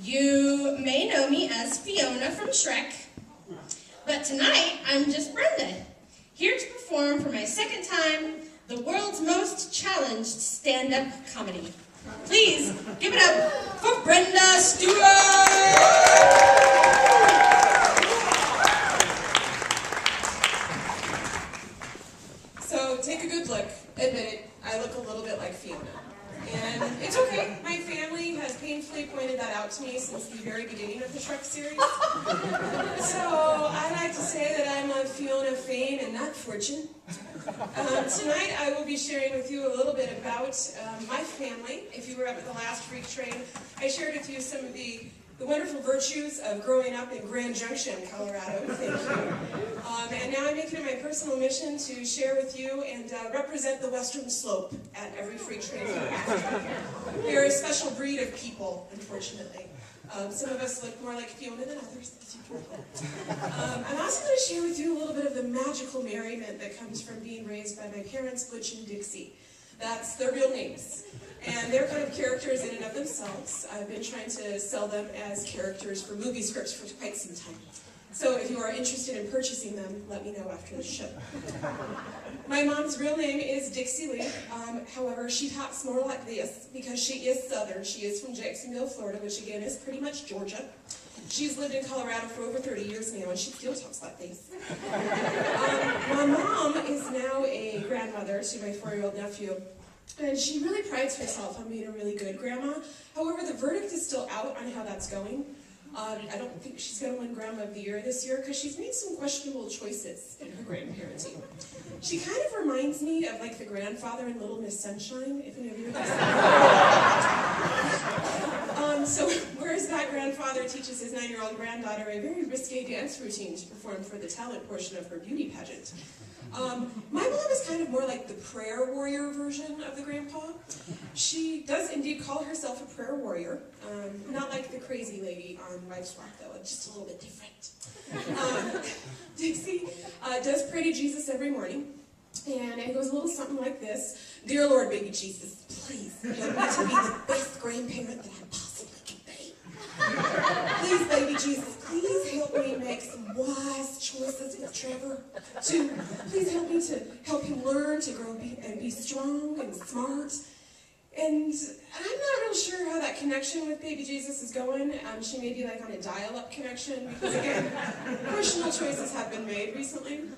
You may know me as Fiona from Shrek, but tonight I'm just Brenda, here to perform for my second time the world's most challenged stand-up comedy. Please give it up for Brenda Stewart! So take a good look. Admit it, I look a little bit like Fiona. And it's okay, my family has painfully pointed that out to me since the very beginning of the Shrek series. So I like to say that I'm of Fiona fame and not fortune. Tonight I will be sharing with you a little bit about my family. If you were up at the last Freak Train, I shared with you some of the wonderful virtues of growing up in Grand Junction, Colorado. Thank you. And now I'm making it my personal mission to share with you and represent the Western Slope at every Freak Train. We are a special breed of people, unfortunately. Some of us look more like Fiona than others. I'm also going to share with you a little bit of the magical merriment that comes from being raised by my parents, Butch and Dixie. That's their real names. And they're kind of characters in and of themselves. I've been trying to sell them as characters for movie scripts for quite some time. So if you are interested in purchasing them, let me know after the show. My mom's real name is Dixie Lee. However, she talks more like this because she is Southern. She is from Jacksonville, Florida, which again is pretty much Georgia. She's lived in Colorado for over 30 years now, and she still talks like this. My mom is now a grandmother to my 4-year-old nephew, and she really prides herself on being a really good grandma. However, the verdict is still out on how that's going. I don't think she's going to win Grandma of the Year this year because she's made some questionable choices in her grandparenting. She kind of reminds me of like the grandfather in Little Miss Sunshine, if any of you have seen it. So whereas that grandfather teaches his 9-year-old granddaughter a very risque dance routine to perform for the talent portion of her beauty pageant. My mom is kind of more like the prayer warrior version of the grandpa. She does indeed call herself a prayer warrior, not like the crazy lady on Wives' Walk though, it's just a little bit different. Dixie does pray to Jesus every morning, and it goes a little something like this. Dear Lord, baby Jesus, please help me to be the best grandparent that I possibly can be. Please, baby Jesus, please help me make some wise choices with Trevor. Please help me to help him learn to grow and be strong and smart. And I'm not real sure how that connection with baby Jesus is going. She may be like on a dial-up connection because again, personal choices have been made recently.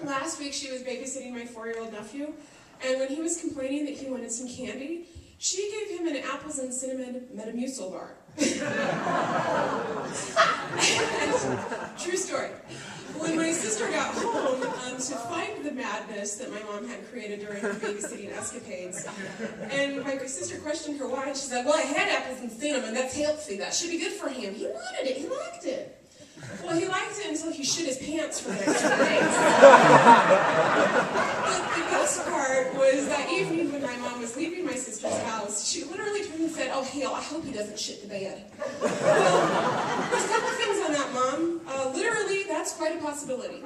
Last week she was babysitting my 4-year-old nephew, and when he was complaining that he wanted some candy, she gave him an apples and cinnamon Metamucil bar. True story. When my sister got home to find the madness that my mom had created during her babysitting escapades, and my sister questioned her why, and she said, well, I had apples and cinnamon, that's healthy, that should be good for him. He wanted it, he liked it. Well, he liked it until he shit his pants for the next 2 days. But the best part was that evening when my mom was leaving my sister's house, she literally turned and said, oh, hell, I hope he doesn't shit the bed. Well, there's a couple things on that, Mom. Literally, that's quite a possibility.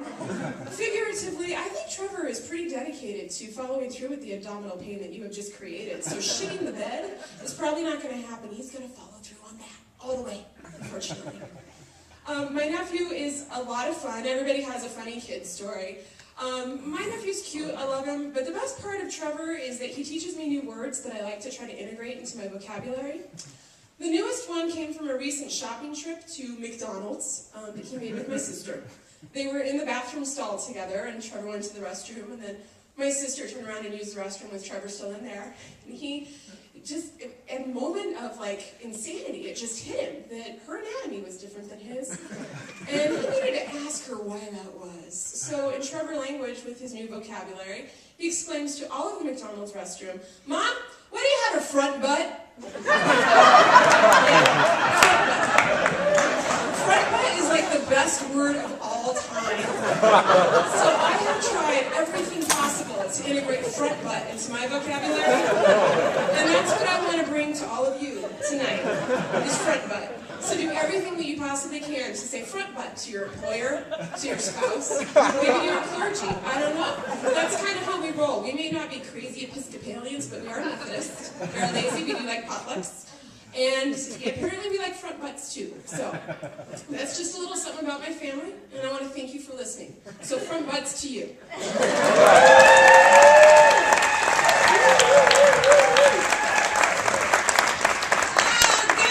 Figuratively, I think Trevor is pretty dedicated to following through with the abdominal pain that you have just created. So shitting the bed is probably not going to happen. He's going to follow through on that all the way, unfortunately. My nephew is a lot of fun. Everybody has a funny kid story. My nephew's cute, I love him, but the best part of Trevor is that he teaches me new words that I like to try to integrate into my vocabulary. The newest one came from a recent shopping trip to McDonald's that he made with my sister. They were in the bathroom stall together, and Trevor went to the restroom, and then my sister turned around and used the restroom with Trevor still in there. And he just, at a moment of like insanity, it just hit him that her anatomy was different than his. And he needed to ask her why that was. So in Trevor language, with his new vocabulary, he exclaims to all of the McDonald's restroom, Mom, what do you have, a front butt? Front butt is like the best word of all time. So I have tried everything possible to integrate front butt into my vocabulary. And that's what I want to bring to all of you tonight, is front butt. So do everything that you possibly can to say front butt to your employer, to your spouse, maybe to your clergy. I don't know. That's kind of how we roll. We may not be crazy Episcopalians, but we are Methodists. We are lazy. We do like potlucks. And apparently we like front butts too. So that's just a little something about my family, and I want to thank you for listening. So front butts to you.